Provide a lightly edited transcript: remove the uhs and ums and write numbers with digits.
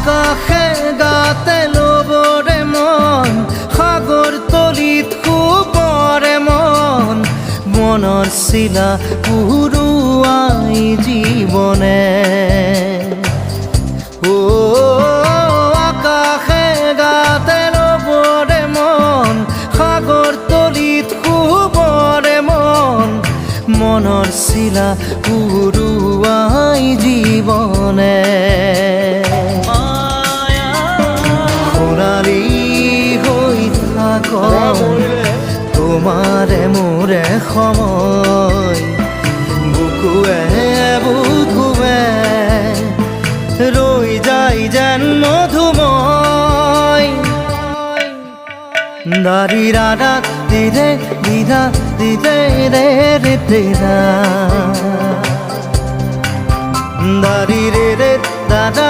আকাশে গাতে ল'বৰে মন সাগৰ তলিত শুবৰে মন মনৰ চিলা উৰুৱাই জীৱনে আকাশে গাতে ল'বৰে মন সাগৰ তলিত শুবৰে মন মনৰ চিলা উৰুৱাই জীৱনে সোণালী হৈ থাক তোমাৰে মোৰে সময় বুকুৱে বুকুৱে ৰৈ যায় যেন মধুময় দাৰি ৰাধা দিদে দিদা দিদে ৰে ৰে তেৰা দাৰি ৰে ৰে দাদা